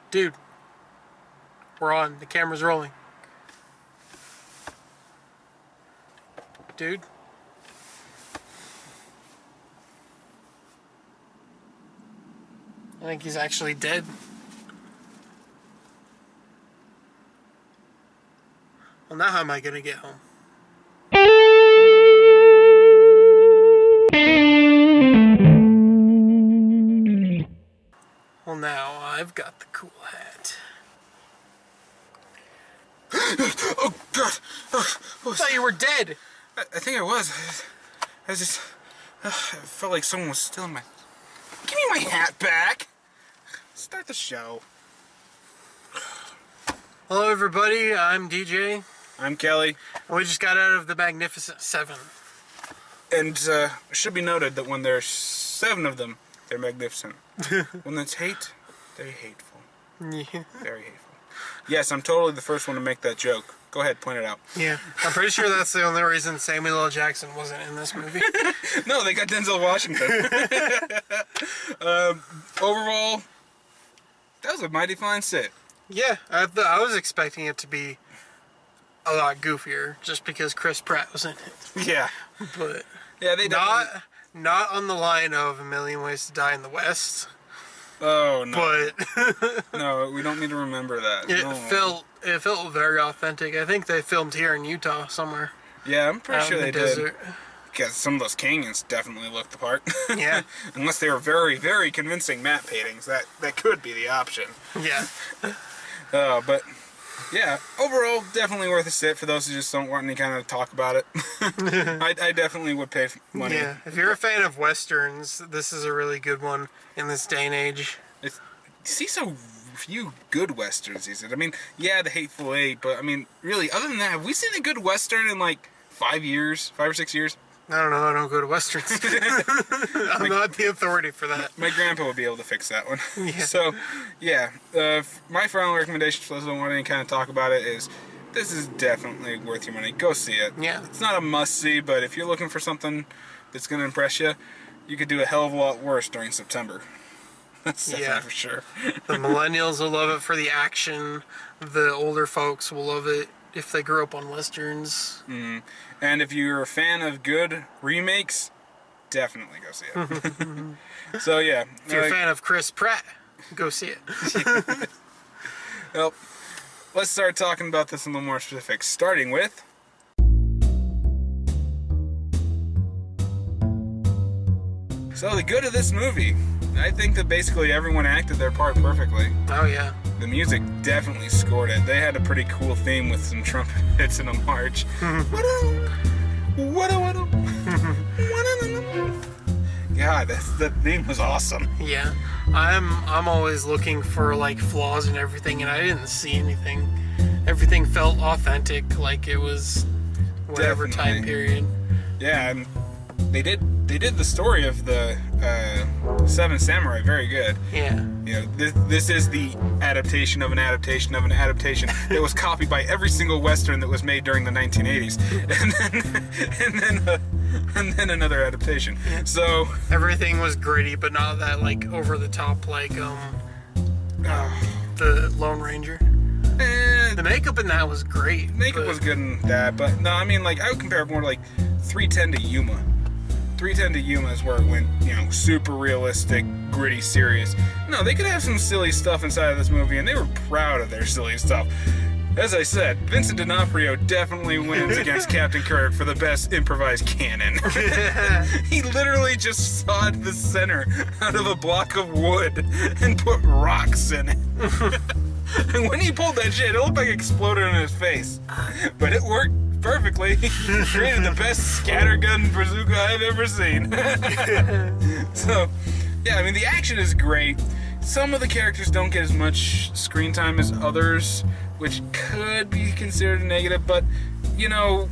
Dude, we're on. The camera's rolling. Dude. I think he's actually dead. Well, now how am I gonna get home? Well, now I've got the cool hat. Oh, God. I thought you were dead. I think I was. I just... I felt like someone was stealing my... Give me my hat back! Start the show. Hello, everybody. I'm DJ. I'm Kelly. And we just got out of the Magnificent Seven. And it should be noted that when there's 7 of them, they're magnificent. When there's hate, they're hateful. Yeah. Very hateful. Yes, I'm totally the first one to make that joke. Go ahead, point it out. Yeah. I'm pretty sure that's the only reason Samuel L. Jackson wasn't in this movie. No, they got Denzel Washington. Overall, that was a mighty fine sit. Yeah, I was expecting it to be a lot goofier, just because Chris Pratt was in it. Yeah. But Yeah, they definitely... not on the line of A Million Ways to Die in the West. Oh, no. But No, we don't need to remember that. it felt very authentic. I think they filmed here in Utah somewhere. Yeah, I'm pretty sure they did. Desert. Because some of those canyons definitely looked the part. Yeah. Unless they were very, very convincing matte paintings. That could be the option. Yeah. But, yeah, overall, definitely worth a sit for those who just don't want any kind of talk about it. I definitely would pay money. Yeah, if you're a fan of Westerns, this is a really good one in this day and age. You see so few good Westerns these days. I mean, yeah, The Hateful Eight, but, I mean, really, other than that, have we seen a good Western in, like, 5 or 6 years? I don't know, I don't go to Westerns. I'm not the authority for that. My grandpa would be able to fix that one. Yeah. So, yeah, my final recommendation for those who don't want any kind of talk about it is, this is definitely worth your money. Go see it. Yeah. It's not a must-see, but if you're looking for something that's going to impress you, you could do a hell of a lot worse during September. That's definitely for sure. The millennials will love it for the action. The older folks will love it if they grew up on Westerns. Mm. And if you're a fan of good remakes, definitely go see it. So, yeah. If you're a fan of Chris Pratt, go see it. Well, let's start talking about this in a little more specific, starting with... So, the good of this movie. I think that basically everyone acted their part perfectly. Oh, yeah. The music definitely scored it. They had a pretty cool theme with some trumpet hits and a march. God, the theme was awesome. Yeah. I'm always looking for, like, flaws and everything, and I didn't see anything. Everything felt authentic, like it was whatever time period. Yeah, and they did the story of the Seven Samurai very good. Yeah. You know, this is the adaptation of an adaptation of an adaptation that was copied by every single Western that was made during the 1980s, and then another adaptation. Yeah. So everything was gritty, but not that like over the top like the Lone Ranger. The makeup in that was great. Makeup was good in that, but no, I mean, like, I would compare it more to like 310 to Yuma. 310 to Yuma is where it went, you know, super realistic, gritty, serious. No, they could have some silly stuff inside of this movie, and they were proud of their silly stuff. As I said, Vincent D'Onofrio definitely wins against Captain Kirk for the best improvised cannon. He literally just sawed the center out of a block of wood and put rocks in it. And when he pulled that shit, it looked like it exploded in his face. But it worked perfectly. He created the best scattergun bazooka I've ever seen. So, yeah, I mean, the action is great. Some of the characters don't get as much screen time as others, which could be considered a negative, but, you know,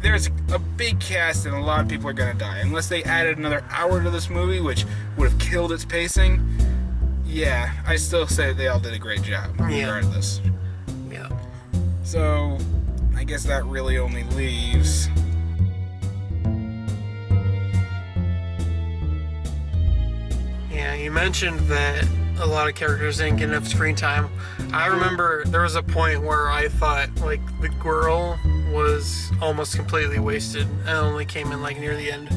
there's a big cast and a lot of people are going to die. Unless they added another hour to this movie, which would have killed its pacing, yeah, I still say they all did a great job, regardless. Yeah. So, I guess that really only leaves... Yeah, you mentioned that a lot of characters didn't get enough screen time. I remember there was a point where I thought like the girl was almost completely wasted and only came in like near the end.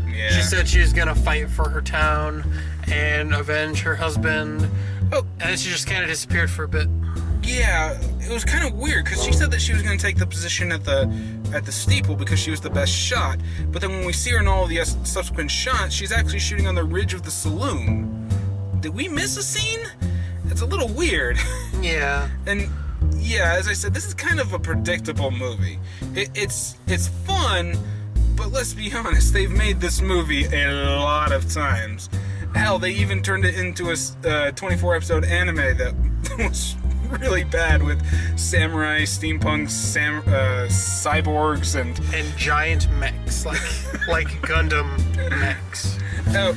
Yeah. She said she was gonna fight for her town and avenge her husband. Oh, and then she just kind of disappeared for a bit. Yeah, it was kind of weird because she said that she was going to take the position at the steeple because she was the best shot. But then when we see her in all the subsequent shots, she's actually shooting on the ridge of the saloon. Did we miss a scene? It's a little weird. Yeah. And yeah, as I said, this is kind of a predictable movie. It's fun, but let's be honest, they've made this movie a lot of times. Hell, they even turned it into a 24-episode anime that was really bad with samurai, steampunk, cyborgs, and giant mechs, like Gundam mechs.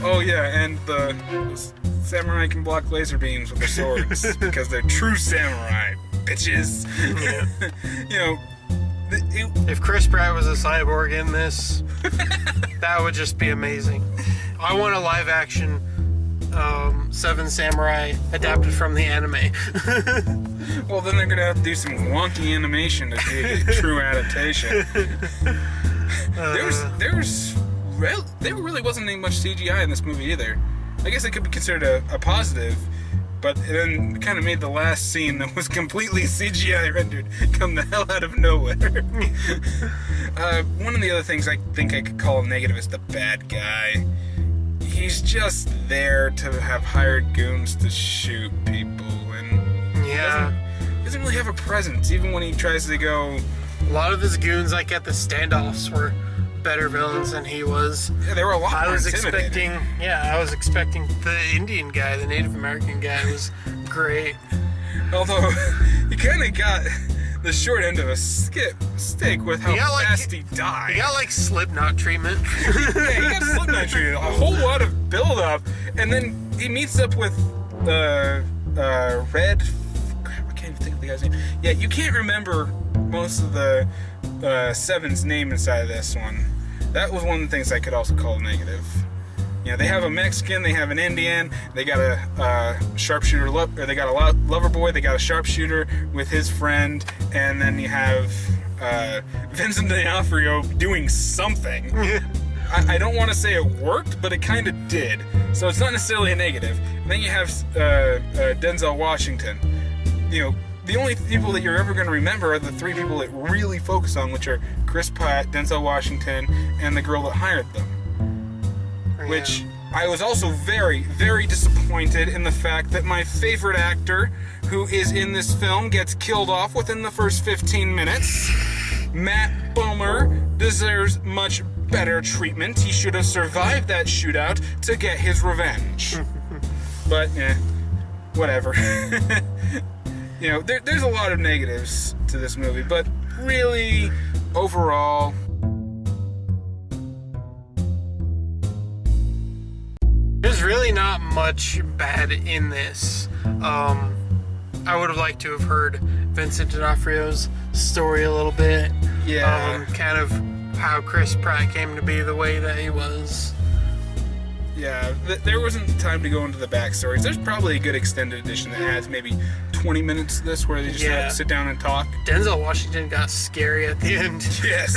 Oh yeah, and the samurai can block laser beams with their swords because they're true samurai, bitches. Yeah. You know, if Chris Pratt was a cyborg in this, that would just be amazing. I want a live action Seven Samurai adapted from the anime. Well, then they're gonna have to do some wonky animation to be a true adaptation. There really wasn't any much CGI in this movie either. I guess it could be considered a positive, but then it kind of made the last scene that was completely CGI rendered come the hell out of nowhere. One of the other things I think I could call a negative is the bad guy. He's just there to have hired goons to shoot people, and yeah, doesn't really have a presence, even when he tries to go. A lot of his goons, like at the standoffs, were better villains than he was. Yeah, they were a lot more intimidating. I was expecting the Indian guy, the Native American guy, was great. Although he kind of got the short end of a stick with how fast he died. He got like Slipknot treatment. Yeah, he got Slipknot treatment. A whole lot of build up, and then he meets up with Red. Crap, I can't even think of the guy's name. Yeah, you can't remember most of the Seven's name inside of this one. That was one of the things I could also call negative. You know, they have a Mexican, they have an Indian, they got a sharpshooter, or they got a lover boy, they got a sharpshooter with his friend, and then you have Vincent D'Onofrio doing something. I don't want to say it worked, but it kind of did. So it's not necessarily a negative. And then you have Denzel Washington. You know, the only people that you're ever going to remember are the three people that really focus on, which are Chris Pratt, Denzel Washington, and the girl that hired them. Yeah. Which I was also very, very disappointed in the fact that my favorite actor who is in this film gets killed off within the first 15 minutes. Matt Bomer deserves much better treatment. He should have survived that shootout to get his revenge. But, whatever. You know, there's a lot of negatives to this movie, but really, overall, there's really not much bad in this. I would have liked to have heard Vincent D'Onofrio's story a little bit. Yeah. Kind of how Chris Pratt came to be the way that he was. Yeah, there wasn't time to go into the backstories. There's probably a good extended edition that adds maybe 20 minutes to this where they just have to sit down and talk. Denzel Washington got scary at the end. Yes,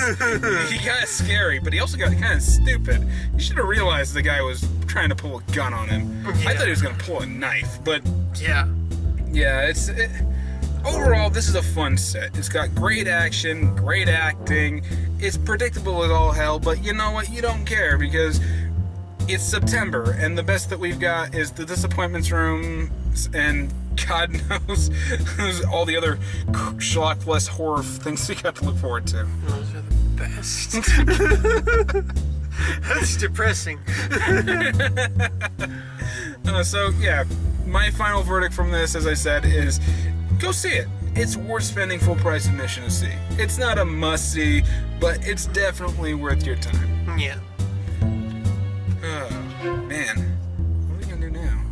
he got scary, but he also got kind of stupid. You should have realized the guy was trying to pull a gun on him. Yeah. I thought he was going to pull a knife, but... Yeah, overall, this is a fun set. It's got great action, great acting. It's predictable as all hell, but you know what? You don't care because... it's September, and the best that we've got is the Disappointments Room, and God knows all the other schlock-less horror things we got to look forward to. Those are the best. That's depressing. So, yeah, my final verdict from this, as I said, is go see it. It's worth spending full price admission to see. It's not a must-see, but it's definitely worth your time. Yeah. Man, what are we gonna do now?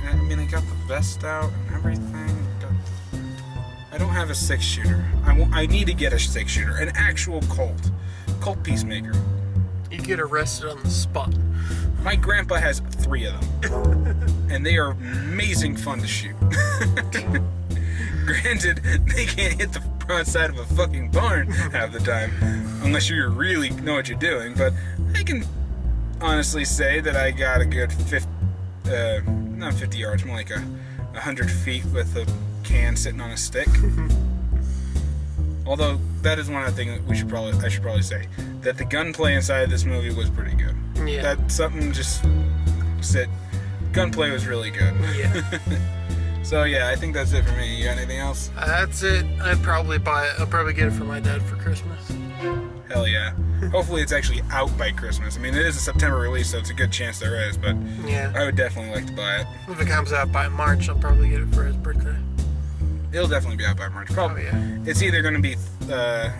I mean, I got the vest out and everything. I don't have a 6-shooter. I need to get a 6-shooter, an actual Colt Peacemaker. You get arrested on the spot. My grandpa has 3 of them. And they are amazing fun to shoot. Granted, they can't hit the broadside of a fucking barn half the time, unless you really know what you're doing. But I can honestly say that I got a good not 50 yards, more like 100 feet with a can sitting on a stick. Although that is one of the things that I should probably say, that the gunplay inside of this movie was pretty good. Yeah. That's something just said. Gunplay was really good. Yeah. So yeah, I think that's it for me. You got anything else? That's it. I'll probably get it for my dad for Christmas. Hell yeah. Hopefully it's actually out by Christmas. I mean, it is a September release, so it's a good chance there is, but Yeah. I would definitely like to buy it. If it comes out by March, I'll probably get it for his birthday. It'll definitely be out by March. Probably. Oh, yeah. It's either going to be a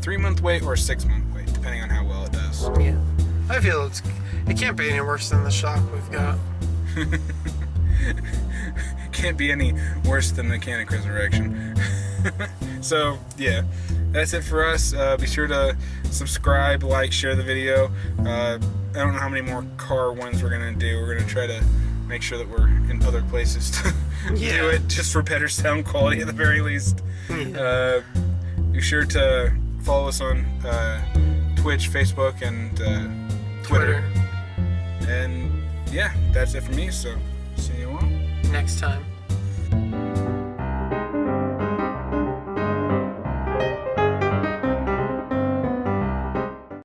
3-month wait or a 6-month wait, depending on how well it does. Yeah. I feel it can't be any worse than the shock we've got. Can't be any worse than Mechanic Resurrection. So, yeah. That's it for us. Be sure to subscribe, like, share the video. I don't know how many more car ones we're going to do. We're going to try to make sure that we're in other places to do it, just for better sound quality at the very least. Yeah. Be sure to follow us on Twitch, Facebook, and Twitter. And yeah, that's it for me, so see you all Next time.